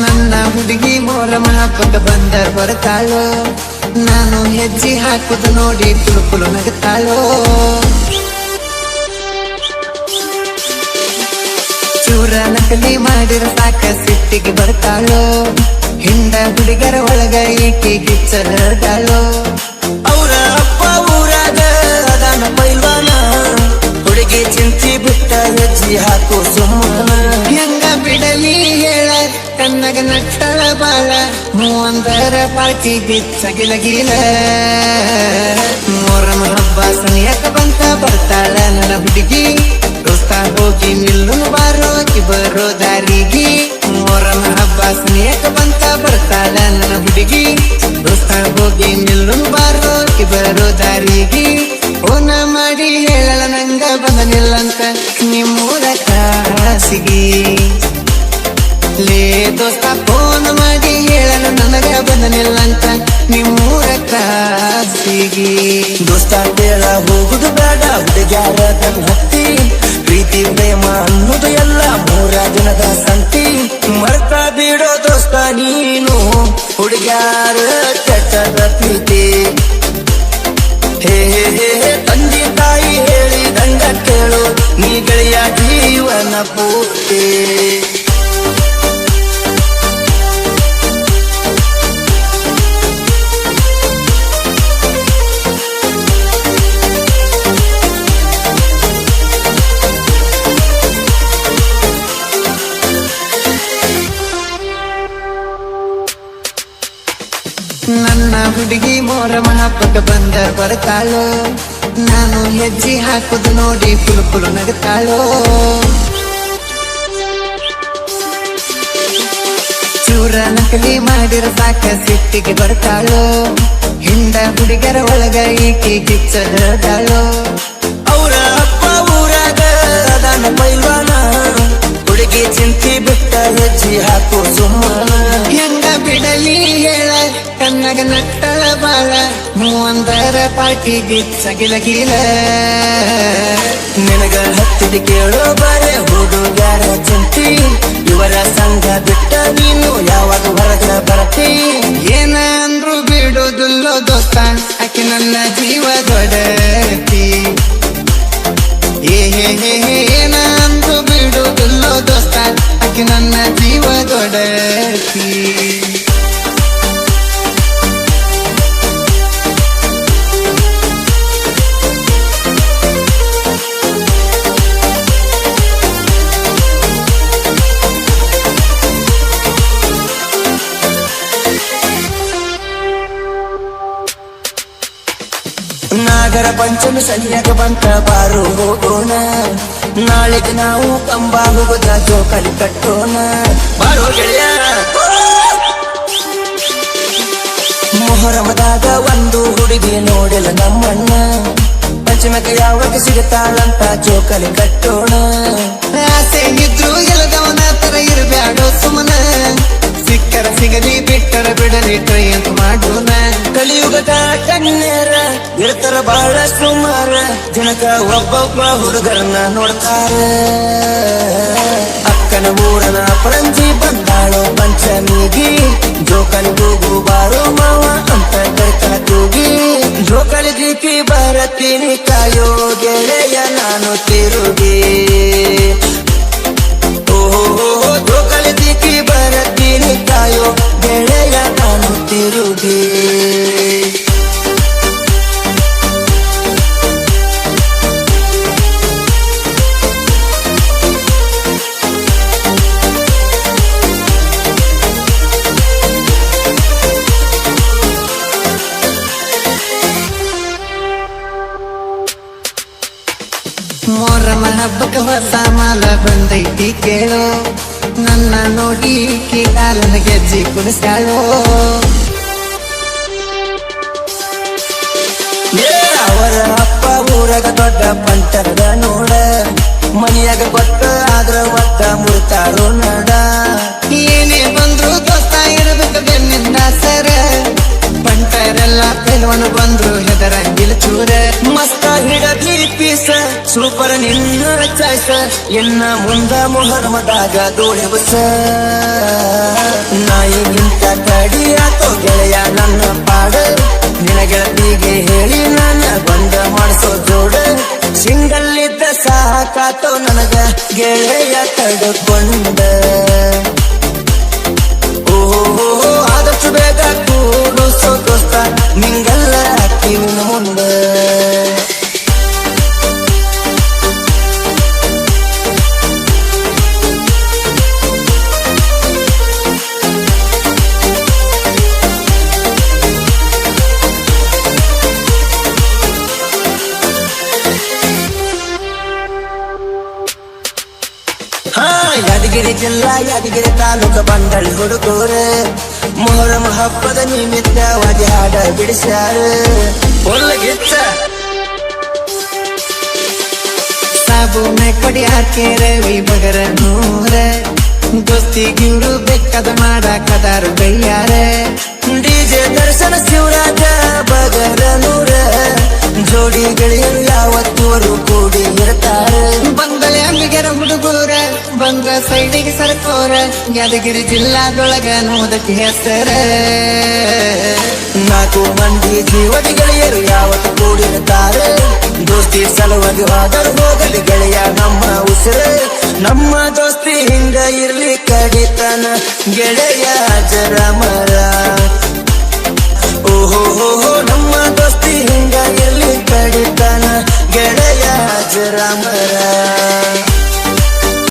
ನನ್ನ ಹುಡುಗಿ ಮೊಹರಂ ಹಬ್ಬಕ್ಕೆ ಬಂದರ್ ಬರ್ತಾಳೋ, ನಾನು ಹೆಜ್ಜೆ ಹಾಕುದು ನೋಡಿ ಕುಲು ನಗುತ್ತಾಳೋ. ಚೂರ ನಕಲಿ ಮಾಡಿರ ಸಾಕ ಸಿಟ್ಟಿಗೆ ಬರ್ತಾಳೋ, ಹಿಂದ ಹುಡುಗರ ಒಳಗ ಈಕಿ ಗಿಚ್ಚಲಾಡಾಳೋ. ಅವರ ಅಪ್ಪ ಊರಾಗ ಅದಾನ ಪೈಲ್ವಾನ, ಹುಡುಗಿ ಚಿಂತಿ ಬಿಟ್ಟ ಹೆಜ್ಜೆ ಹಾಕು ಸುಮ್ಮನ. ಹೆಂಗ ಬಿಡಲಿ ಹೇಳ ಕನ್ನಗ ನಟ್ಟಳ ಬಾಳ, ಮೂವಂದರ ಪಾರ್ಟಿ ಗಿಚ್ಚಗಿಲಗಿಲ. ಮೊಹರಂ ಹಬ್ಬ ಸನಿಯಕ ಬಂತ ಬರ್ತಾಳ ನನ್ನ ಹುಡುಗಿ, ದೋಸ್ತ ಹೋಗಿ ನಿಲ್ಲು ಬಾರೋಕಿ ಬರೋ ದಾರಿಗೆ. ಮೊಹರಂ ಹಬ್ಬ ಸನಿಯಕ ಬಂತ ಬರ್ತಾಳ ನನ್ನ ಹುಡುಗಿ, ದೋಸ್ತ ಹೋಗಿ ನಿಲ್ಲು ಬಾರೋಕಿ ಬರೋ ದಾರಿಗೆ. ಫೋನ ಮಾಡಿ ಹೇಳಲ ನಂಗ ಬಂದನಿಲ್ಲಂತ ನಿಮ್ಮೂರ ಕಾಸಿಗಿ. ಲೇ ದೋಸ್ತ ಫೋನ್ ಮಾಡಿ ಹೇಳಲ ನನಗ ಬಂದನಿಲ್ಲಂತ ನಿಮ್ಮೂರ ಕಾಸಿಗಿ. ದೋಸ್ತ ಬೇಡ ಹೋಗುದು ಬೇಡ ಹುಡುಗ್ಯಾರ ಹತ್ತಿ, ಪ್ರೀತಿ ಪ್ರೇಮ ಅನ್ನೋದು ಎಲ್ಲ ಮೂರ ದಿನದ ಸಂತಿ. ಮರ್ತ ಬಿಡೋ ದೋಸ್ತ ನೀನು ಹುಡುಗ್ಯಾರ ಕೆಟ್ಟದ ಪ್ರೀತಿ. ಹೇ ಹೇ ಹೇ ತಂದೆ ತಾಯಿ ಹೇಳಿದಂಗ ಕೇಳು, ನೀ ಗೆಳೆಯ ಜೀವನ ಪೂರ್ತಿ. ನನ್ನ ಹುಡುಗಿ ಮೊಹರಂ ಹಬ್ಬಕ್ಕೆ ಬಂದರ್ ಬರ್ತಾಳೋ, ನಾನು ಹೆಜ್ಜೆ ಹಾಕುದು ನೋಡಿ ಕುಲು ನಗುತ್ತಾಳೋ. ಚೂರ ನಕಲಿ ಮಾಡಿರ ಸಾಕ ಸಿಟ್ಟಿಗೆ ಬರ್ತಾಳೋ, ಹಿಂದ ಹುಡುಗರ ಒಳಗ ಈಕಿ ಗಿಚ್ಚಲಾಡಾಳೋ. ಅವರ ಅಪ್ಪ ಊರಾಗ ಅದಾನ ಪೈಲ್ವಾನ, ಹುಡುಗಿ ಚಿಂತಿ ಬಿಟ್ಟ ಹೆಜ್ಜೆ ಹಾಕು ಸುಮ್ಮನ. ಹೆಂಗ ಬಿಡಲಿ ಹೇಳ ಕನ್ನಗ ನಟ್ಟಳ ಬಾಳ, ಮೂವಂದರ ಪಾರ್ಟಿ ಗಿಚ್ಚಗಿಲಗಿಲ. ನಿನಗ ಹತ್ತಿದ ಕೇಳೋ ಬಾರೆ ಹುಡುಗ್ಯಾರ ಚಿಂತಿ, ಇವರ ಸಂಘ ಬಿಟ್ಟ ನೀನು ಯಾವಾಗ ಹೊರಗ ಬರತಿ. ಏನ ಅಂದ್ರು ಬಿಡುದಿಲ್ಲೋ ದೋಸ್ತ, ಆಕೆ ನನ್ನ ಜೀವ ದೊಡತಿ. ಏನ ಅಂದ್ರು ಬಿಡುದಿಲ್ಲೋ ದೋಸ್ತ, ಆಕೆ ನನ್ನ ಜೀವ ದೊಡತಿ. ನಾಗರ ಪಂಚಮಿ ಸನಿಯಾಗ ಬಂತ ಬಾರು ಹೋಗೋಣ, ನಾಳೆಗೆ ನಾವು ಕಂಬ ಹೋಗೋದ ಜೋಕಾಲಿ ಕಟ್ಟೋಣ. ಬಾರೋ ಗೆಳೆಯ. ಮೊಹರಮದಾಗ ಒಂದು ಹುಡುಗಿ ನೋಡಿಲ್ಲ ನಮ್ಮಣ್ಣ, ಪಂಚಮಿಗೆ ಯಾವಾಗ ಸಿಗುತ್ತಾಳಂತ ಜೋಕಾಲಿ ಕಟ್ಟೋಣ. ಆಸೆ ಇದ್ರು ಎಲ್ಲದವನ ತರ ಇರಬ್ಯಾಡೋ ಸುಮನ, ಸಿಕ್ಕರ ಸಿಗಲಿ ಬಿಟ್ಟರ ಬಿಡಲಿ ಟ್ರೈ ಅಂತ ಮಾಡೋಣ. ಕಲಿಯುಗದ ಕನ್ಯರ ಇರ್ತಾರ ಬಹಳ ಸುಮಾರ, ಜನಕ ಒಬ್ಬೊಬ್ಬ ಹುಡುಗರನ್ನ ನೋಡ್ತಾರ. ಅಕ್ಕನ ಊರನ ಪರಂಜಿ ಬಂದಾಳೋ ಪಂಚಮಿಗಿ, ಜೋಕಾಲಿ ಹೋಗು ಬಾರೋ ಮಾವ ಅಂತ ಕರ್ಕನ ತೂಗಿ. ಜೋಕಾಲಿ ದೀಪಿ ಬರತೀನಿ ಕಾಯೋ ಗೆಳೆಯ ನಾನು ತಿರುಗಿ. ಓಹೋ ಜೋಕಾಲಿ ದೀಪಿ ಬರತೀನಿ ಕಾಯೋ ಗೆಳೆಯ ನಾನು ತಿರುಗಿ. ಮೊಹರಂ ಹಬ್ಬಕ್ಕೆ ಹೊಸ ಮಾಲ ಬಂದೈತಿ ಕೇಳೋ, ನನ್ನ ನೋಡಿ ಕಿ ಕಾಲನ ಗೆಜ್ಜಿ ಕುಣಿಸ್ತಾಳೋ. ಅವರ ಅಪ್ಪ ಊರಾಗ ದೊಡ್ಡ ಪಂಟರದ ನೋಡ, ಮನಿಯಾಗ ಕೊಟ್ಟ ಆದ್ರ ಒಟ್ಟ ಮುರ್ತಾರೋ ನಡ. ಏನೇ ಬಂದ್ರು ದೋಸ್ತ ಇರ್ಬೇಕು ಬೆನ್ನಿಂದ ಸರ, ಪಂಟರೆಲ್ಲ ಪೆಲ್ವನು ಬಂದ್ರು ಹೆದರಂಗಿಲ್ಲ ಚೂರ. ಮಸ್ತ ಹಿಡದಿ ಪೀಸ ಸೂಪರ್ ನಿನ್ನ ಚಾಯ್ಸ ಎನ್ನ ಮುಂದ ಮೊಹರಮದಾಗ ದೋಳಿವಸ ನಾಯಿಗಿಂತ ಕಡಿಯಾತೋ ಗೆಳೆಯ ನನ್ನ ಪಾಡ ನಿನ ಗೆಳತಿಗೆ ಹೇಳಿ ನನ್ನ ಬಂದ ಮಾಡಿಸೋ ಜೋಡ ಸಿಂಗಲ್ ಇದ್ದ ಸಾಕಾತೋ ನನಗ ಗೆಳೆಯ ತಡ್ಕೊಂಡ ಓಹೋ ಆದಷ್ಟು ಬೇಗ ಕೂಡಿಸೋ ದೋಸ್ತ ನಿಂಗಲ್ಲ ಕಿವಿನ ಮುಂದ ಯಾದಗಿರಿ ಜಿಲ್ಲಾ ಯಾದಗಿರಿ ತಾಲೂಕು ಬಂಡಳಿ ಹುಡುಗರು ಮೊಹರಂ ಹಬ್ಬದ ನಿಮಿತ್ತವಾಗಿ ಹಾಡ ಬಿಡಿಸ್ಯಾರ ಒಲ್ಲಗಿಚ್ಚ ಸಾಬೂನ ಕೊಡಿ ಹಾಕಿ ರವಿ ಬಗರ ನೂರ ದೋಸ್ತಿಗಿವ್ರು ಬೇಕಾದ ಮಾಡಾಕದಾರು ಬೈಯಾರ ಡಿಜೆ ದರ್ಶನ ಶಿವರಾಜ ಬಗರ ನೂರ ಜೋಡಿ ಗೆಳೆಯರು ಯಾವತ್ತೂರು ಕೂಡಿ ಇರ್ತಾರೆ ಬಂದಳೆ ಅಂಬಿಗರ ಹುಡುಗೂರ ಬಂದ್ರ ಸೈಡಿಗೆ ಸರ್ಕೋರ ಯಾದಗಿರಿ ಜಿಲ್ಲಾದೊಳಗ ನೋದಕ್ಕೆ ಹೆಸರ ನಾಲ್ಕು ಮಂದಿ ಜೀವದ ಗೆಳೆಯರು ಯಾವತ್ತು ಕೂಡಿರುತ್ತಾರೆ ದೋಸ್ತಿ ಸಲುವಾಗಿ ಹೋದರು ಹೋಗಲಿ ಗೆಳೆಯ ನಮ್ಮ ಉಸಿರು ನಮ್ಮ ದೋಸ್ತಿ ಹಿಂಗ ಇರ್ಲಿ ಕಡಿತನ ಗೆಳೆಯ ಜರ ಮರ